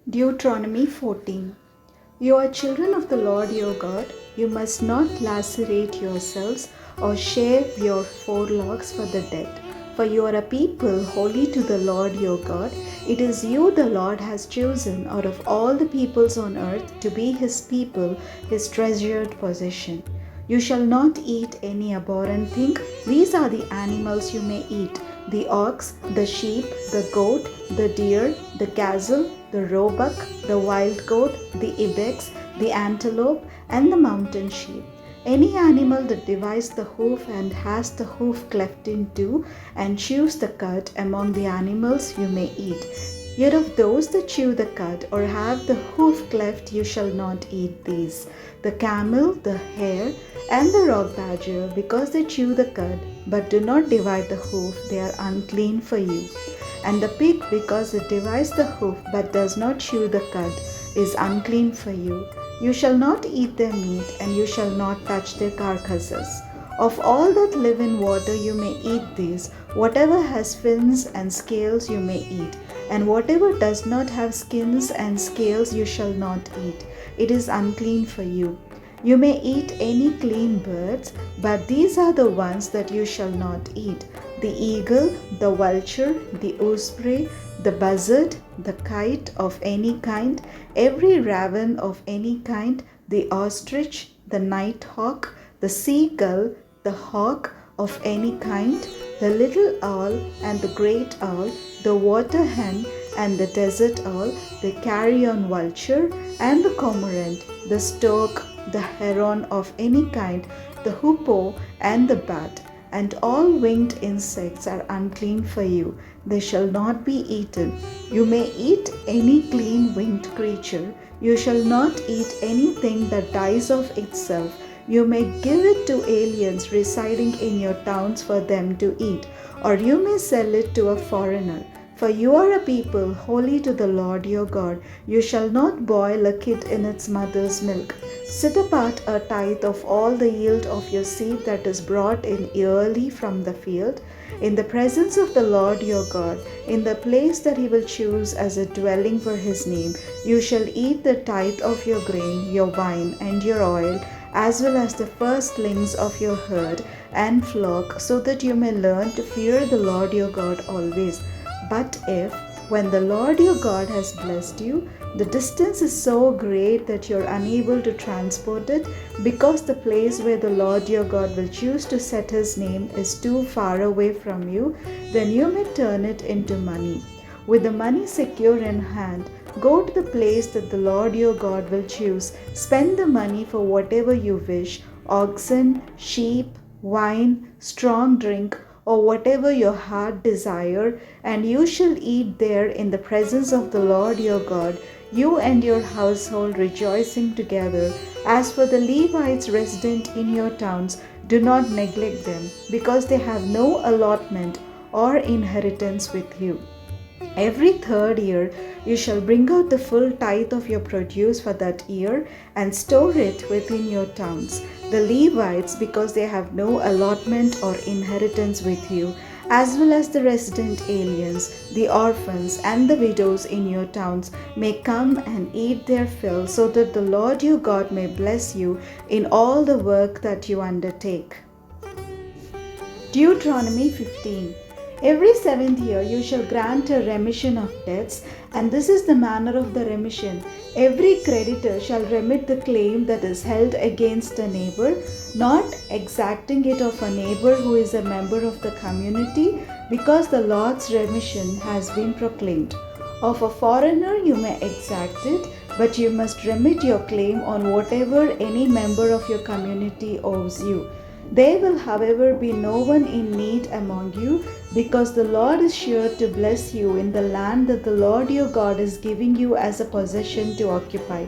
Deuteronomy 14. You are children of the Lord your God. You must not lacerate yourselves or shave your forelocks for the dead. For you are a people holy to the Lord your God. It is you the Lord has chosen out of all the peoples on earth to be his people, his treasured possession. You shall not eat any abhorrent thing. These are the animals you may eat: the ox, the sheep, the goat, the deer, the gazelle, the roebuck, the wild goat, the ibex, the antelope, and the mountain sheep. Any animal that divides the hoof and has the hoof cleft in two and chews the cud among the animals you may eat. Yet of those that chew the cud or have the hoof cleft you shall not eat these: the camel, the hare, and the rock badger, because they chew the cud but do not divide the hoof, they are unclean for you. And the pig, because it divides the hoof but does not chew the cud, is unclean for you. You shall not eat their meat, and you shall not touch their carcasses. Of all that live in water you may eat these: whatever has fins and scales you may eat, and whatever does not have skins and scales you shall not eat. It is unclean for you. You may eat any clean birds, but these are the ones that you shall not eat: the eagle, the vulture, the osprey, the buzzard, the kite of any kind, every raven of any kind, the ostrich, the nighthawk, the seagull, the hawk of any kind, the little owl and the great owl, the water hen and the desert owl, the carrion vulture and the cormorant, the stork, the heron of any kind, the hoopoe and the bat, and all winged insects are unclean for you. They shall not be eaten. You may eat any clean winged creature. You shall not eat anything that dies of itself. You may give it to aliens residing in your towns for them to eat, or you may sell it to a foreigner. For you are a people holy to the Lord your God. You shall not boil a kid in its mother's milk. Set apart a tithe of all the yield of your seed that is brought in yearly from the field, in the presence of the Lord your God, in the place that he will choose as a dwelling for his name. You shall eat the tithe of your grain, your wine, and your oil, as well as the firstlings of your herd and flock, so that you may learn to fear the Lord your God always. But if, when the Lord your God has blessed you, the distance is so great that you are unable to transport it, because the place where the Lord your God will choose to set his name is too far away from you, then you may turn it into money. With the money secure in hand, go to the place that the Lord your God will choose. Spend the money for whatever you wish: oxen, sheep, wine, strong drink, or whatever your heart desire, and you shall eat there in the presence of the Lord your God, you and your household rejoicing together. As for the Levites resident in your towns, do not neglect them, because they have no allotment or inheritance with you. Every third year you shall bring out the full tithe of your produce for that year and store it within your towns. The Levites, because they have no allotment or inheritance with you, as well as the resident aliens, the orphans, and the widows in your towns, may come and eat their fill, so that the Lord your God may bless you in all the work that you undertake. Deuteronomy 15. Every seventh year you shall grant a remission of debts, and this is the manner of the remission. Every creditor shall remit the claim that is held against a neighbor, not exacting it of a neighbor who is a member of the community, because the Lord's remission has been proclaimed. Of a foreigner you may exact it, but you must remit your claim on whatever any member of your community owes you. There will, however, be no one in need among you, because the Lord is sure to bless you in the land that the Lord your God is giving you as a possession to occupy.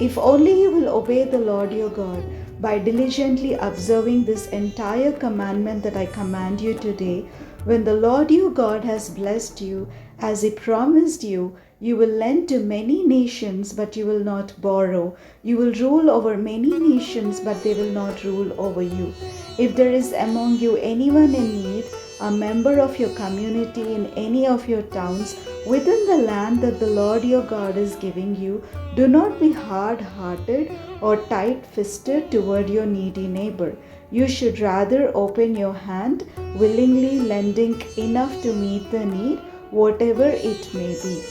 If only you will obey the Lord your God by diligently observing this entire commandment that I command you today, when the Lord your God has blessed you, as he promised you, you will lend to many nations, but you will not borrow. You will rule over many nations, but they will not rule over you. If there is among you anyone in need, a member of your community in any of your towns within the land that the Lord your God is giving you, do not be hard-hearted or tight-fisted toward your needy neighbor. You should rather open your hand, willingly lending enough to meet the need, whatever it may be.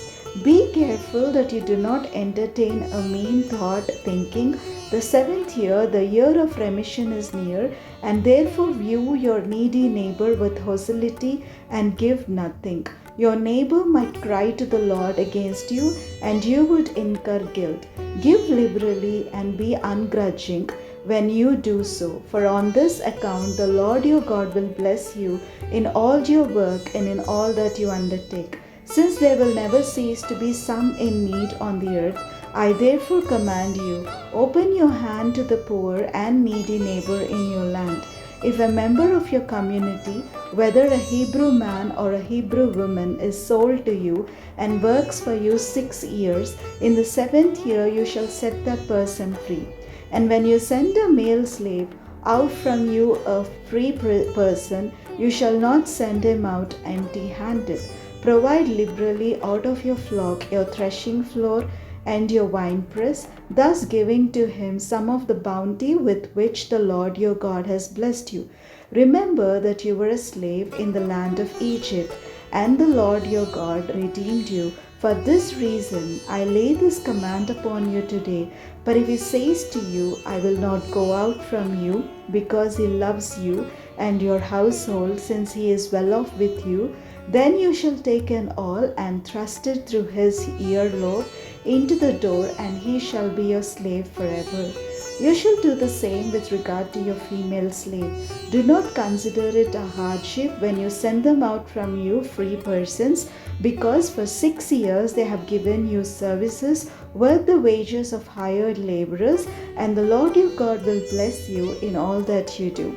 Be careful that you do not entertain a mean thought, thinking, the seventh year, the year of remission, is near, and therefore view your needy neighbor with hostility and give nothing. Your neighbor might cry to the Lord against you, and you would incur guilt. Give liberally and be ungrudging when you do so, for on this account the Lord your God will bless you in all your work and in all that you undertake. Since there will never cease to be some in need on the earth, I therefore command you, open your hand to the poor and needy neighbor in your land. If a member of your community, whether a Hebrew man or a Hebrew woman, is sold to you and works for you 6 years, in the 7th year you shall set that person free. And when you send a male slave out from you, a free person, you shall not send him out empty-handed. Provide liberally out of your flock your threshing floor and your winepress, thus giving to him some of the bounty with which the Lord your God has blessed you. Remember that you were a slave in the land of Egypt, and the Lord your God redeemed you. For this reason I lay this command upon you today. But if he says to you, I will not go out from you, because he loves you and your household, since he is well off with you, then you shall take an awl and thrust it through his earlobe into the door, and he shall be your slave forever. You shall do the same with regard to your female slave. Do not consider it a hardship when you send them out from you free persons, because for 6 years they have given you services worth the wages of hired laborers, and the Lord your God will bless you in all that you do.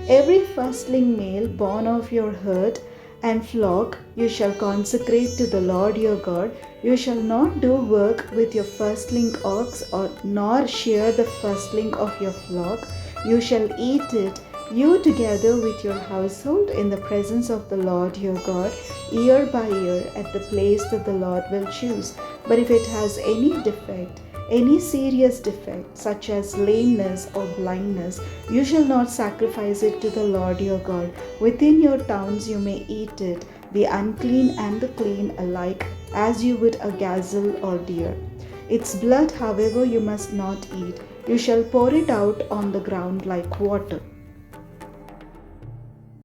Every firstling male born of your herd and flock you shall consecrate to the Lord your God. You shall not do work with your firstling ox, nor shear the firstling of your flock. You shall eat it, you together with your household, in the presence of the Lord your God, year by year, at the place that the Lord will choose. But if it has any defect, any serious defect, such as lameness or blindness, you shall not sacrifice it to the Lord your God. Within your towns you may eat it, the unclean and the clean alike, as you would a gazelle or deer. Its blood, however, you must not eat. You shall pour it out on the ground like water.